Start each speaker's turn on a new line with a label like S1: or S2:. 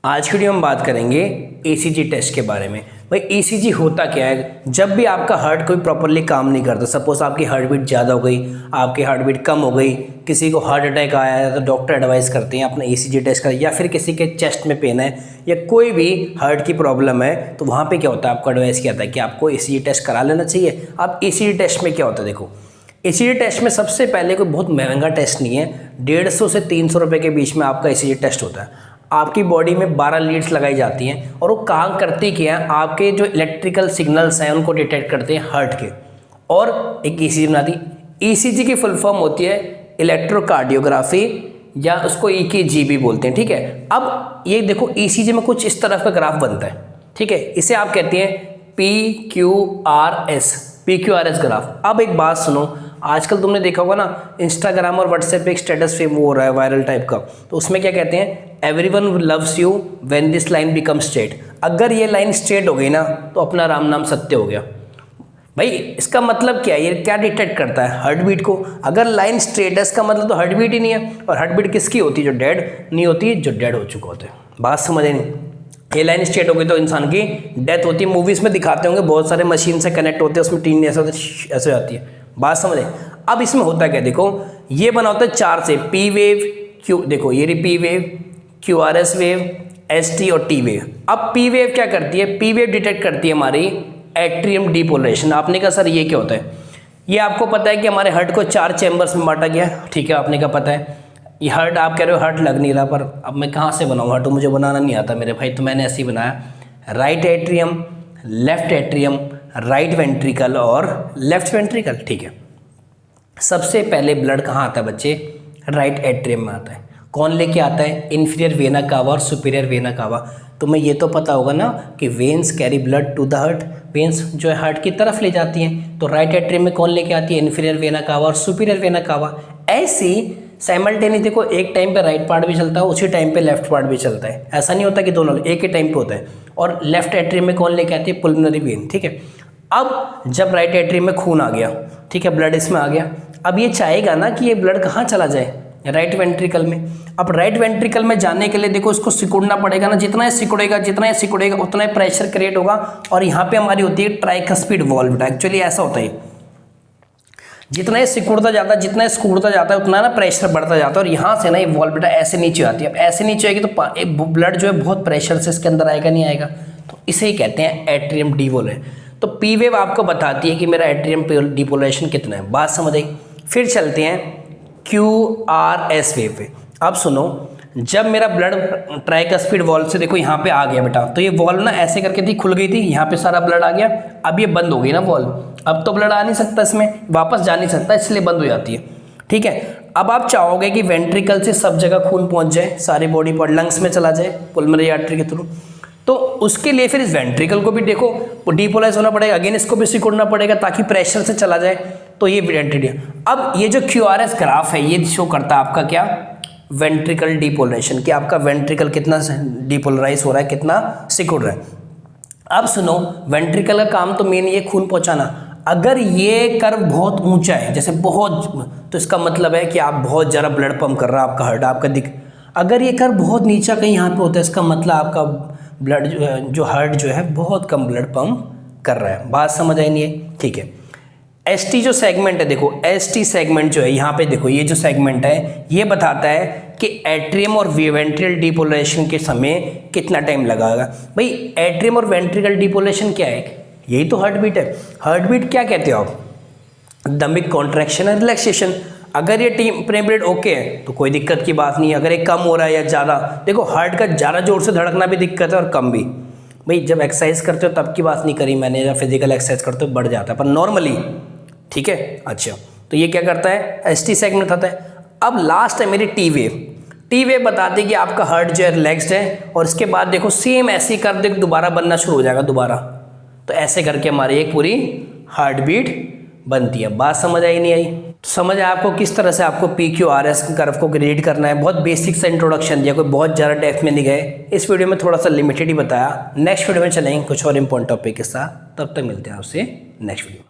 S1: आज की वीडियो में बात करेंगे ईसीजी टेस्ट के बारे में। भाई ईसीजी होता क्या है? जब भी आपका हार्ट कोई प्रॉपरली काम नहीं करता, सपोज आपकी हार्ट बीट ज़्यादा हो गई, आपकी हार्ट बीट कम हो गई, किसी को हार्ट अटैक आया है तो डॉक्टर एडवाइस करते हैं अपना ईसीजी टेस्ट करें, या फिर किसी के चेस्ट में पेन है या कोई भी हार्ट की प्रॉब्लम है तो वहाँ पर क्या होता है, आपको एडवाइस किया जाता है कि आपको ईसीजी टेस्ट करा लेना चाहिए। अब ईसीजी टेस्ट में क्या होता है, देखो ईसीजी टेस्ट में सबसे पहले कोई बहुत महंगा टेस्ट नहीं है, 150 से 300 रुपये के बीच में आपका ईसीजी टेस्ट होता है। आपकी बॉडी में 12 लीड्स लगाई जाती हैं और वो काम करती क्या है, आपके जो इलेक्ट्रिकल सिग्नल्स हैं उनको डिटेक्ट करते हैं हार्ट के, और एक ईसीजी बनाती। ईसीजी की फुल फॉर्म होती है इलेक्ट्रोकार्डियोग्राफी, या उसको ईकेजी भी बोलते हैं। ठीक है, अब ये देखो ईसीजी में कुछ इस तरह का ग्राफ बनता है। ठीक है, इसे आप कहते हैं PQRS ग्राफ। अब एक बात सुनो, आजकल तुमने देखा होगा ना इंस्टाग्राम और व्हाट्सएप पे एक स्टेटस पे वो हो रहा है वायरल टाइप का, तो उसमें क्या कहते हैं, everyone loves you when this line become straight. अगर ये लाइन स्ट्रेट हो गई ना तो अपना राम नाम सत्य हो गया। भाई इसका मतलब क्या है, ये क्या डिटेक्ट करता है, हार्ट बीट को। अगर लाइन स्ट्रेट है इसका मतलब तो हार्ट बीट ही नहीं है, और हार्ट बीट किसकी होती है, जो डेड नहीं होती, जो डेड हो चुका होता है। बात समझे नहीं? ये लाइन स्ट्रेट हो गई तो इंसान की डेथ होती है। मूवीज़ में दिखाते होंगे बहुत सारे मशीन से कनेक्ट होते हैं, उसमें टीन ऐसे ऐसे हो जाती है। बात समझे? अब इसमें होता क्या, देखो ये बना होता है 4 से, पी वेव, क्यू, देखो ये रही P wave, QRS wave, ST और T वेव। अब पी वेव क्या करती है, पी वेव डिटेक्ट करती है हमारी एट्रियम डिपोलरेशन। आपने कहा सर ये क्या होता है? ये आपको पता है कि हमारे हार्ट को 4 चैम्बर्स में बांटा गया। ठीक है, आपने क्या पता है, ये हार्ट आप कह रहे हो हार्ट लग नहीं रहा, पर अब मैं कहाँ से बनाऊँ हार्ट, मुझे बनाना नहीं आता मेरे भाई, तो मैंने ऐसे ही बनाया, right atrium, left atrium, right ventricle और लेफ्ट वेंट्रिकल। ठीक है, सबसे पहले ब्लड कहाँ आता है बच्चे, राइट एट्रियम में आता है। कौन लेके आता है, इन्फीरियर वेना कावा और सुपीरियर वेना कावा। तुम्हें ये तो पता होगा ना कि veins carry blood to the heart, veins जो है हार्ट की तरफ ले जाती हैं, तो राइट एट्रियम में कौन लेके आती है, इन्फीरियर वेना कावा और सुपीरियर वेना कावा। ऐसी साइमल्टेनियस देखो, एक टाइम पे राइट पार्ट भी चलता है, उसी टाइम पे लेफ्ट पार्ट भी चलता है। ऐसा नहीं होता कि दोनों एक ही टाइम पे होता है। और लेफ्ट एट्रियम में कौन लेके आती है, पुल्मोनरी वेन। ठीक है, अब जब राइट एट्रियम में खून आ गया, ठीक है, ब्लड इसमें आ गया, अब ये चाहेगा ना कि ये ब्लड कहाँ चला जाए, राइट वेंट्रिकल में। अब राइट वेंट्रिकल में जाने के लिए देखो इसको सिकुड़ना पड़ेगा ना, जितना ये सिकुड़ेगा उतना ही प्रेशर क्रिएट होगा, और यहाँ पे हमारी होती है ट्राइकस्पिड वॉल्व। एक्चुअली ऐसा होता है, जितना ये सिकुड़ता जाता है उतना ना प्रेशर बढ़ता जाता है, और यहाँ से ना ये वॉल्व बेटा ऐसे नीचे आती है। अब ऐसे नीचे आएगी तो ब्लड जो है बहुत प्रेशर से इसके अंदर आएगा, नहीं आएगा, तो इसे ही कहते हैं एट्रियम डिपोलरेशन। तो पी वेव आपको बताती है कि मेरा एट्रियम डिपोलरेशन कितना है। बात समझ आई? फिर चलते हैं QRS वेव पे। अब सुनो, जब मेरा ब्लड ट्राइकस्पिड वॉल्व से देखो यहाँ पे आ गया बेटा, तो ये वॉल्व ना ऐसे करके थी, खुल गई थी, यहाँ पे सारा ब्लड आ गया। अब ये बंद हो गई ना वॉल्व, अब तो ब्लड आ नहीं सकता, इसमें वापस जा नहीं सकता, इसलिए बंद हो जाती है। ठीक है, अब आप चाहोगे कि वेंट्रिकल से सब जगह खून पहुँच जाए, सारी बॉडी पर लंग्स में चला जाए पुल्मोनरी आर्टरी के थ्रू, तो उसके लिए फिर इस वेंट्रिकल को भी देखो डिपोलाइज होना पड़ेगा, अगेन इसको भी सिकुड़ना पड़ेगा ताकि प्रेशर से चला जाए, तो ये वेंट्रिकल। अब ये जो QRS ग्राफ है ये शो करता है आपका क्या, वेंट्रिकल डिपोलरेशन, कि आपका वेंट्रिकल कितना डिपोलराइज हो रहा है, कितना सिकुड़ रहा है। अब सुनो, वेंट्रिकल का काम तो मेन ये खून पहुंचाना। अगर ये कर्व बहुत ऊंचा है, जैसे बहुत, तो इसका मतलब है कि आप बहुत ज़्यादा ब्लड पंप कर रहा है आपका हार्ट, आपका अगर ये कर्व बहुत नीचा कहीं यहाँ पे होता है, इसका मतलब आपका ब्लड जो हार्ट जो है बहुत कम ब्लड पंप कर रहा है। बात समझ आई नहीं है? ठीक है, ST जो सेगमेंट है, देखो ST सेगमेंट जो है यहाँ पे देखो, ये जो सेगमेंट है ये बताता है कि एट्रियम और वेंट्रिकल डिपोलरेशन के समय कितना टाइम लगाएगा। भाई एट्रियम और वेंट्रिकल डिपोलरेशन क्या है, यही तो हार्ट बीट है। हार्ट बीट क्या कहते हो आप, दमिक कॉन्ट्रैक्शन और रिलैक्सेशन। अगर ये पीरियड ओके है तो कोई दिक्कत की बात नहीं है। अगर ये कम हो रहा है या ज़्यादा, देखो हार्ट का ज़्यादा जोर से धड़कना भी दिक्कत है और कम भी। भाई जब एक्सरसाइज करते हो तब की बात नहीं करी मैंने, या फिजिकल एक्सरसाइज करते हो बढ़ जाता है, पर नॉर्मली ठीक है। अच्छा, तो ये क्या करता है, ST सेगमेंट आता है। अब लास्ट है मेरी T वेव। T वेव बताती है कि आपका हार्ट जो है रिलैक्स्ड है, और इसके बाद देखो सेम ऐसे ही कर दे, दोबारा बनना शुरू हो जाएगा दोबारा, तो ऐसे करके हमारी एक पूरी हार्ट बीट बनती है। बात समझ आई नहीं आई? तो समझ आया आपको किस तरह से आपको PQRS कर्व को रीड करना है। बहुत बेसिक सा इंट्रोडक्शन दिया, कोई बहुत ज़्यादा डेप्थ में नहीं गए। इस वीडियो में थोड़ा सा लिमिटेड ही बताया। नेक्स्ट वीडियो में चलेंगे कुछ और इंपॉर्टेंट टॉपिक के साथ, तब तक मिलते हैं आपसे नेक्स्ट वीडियो।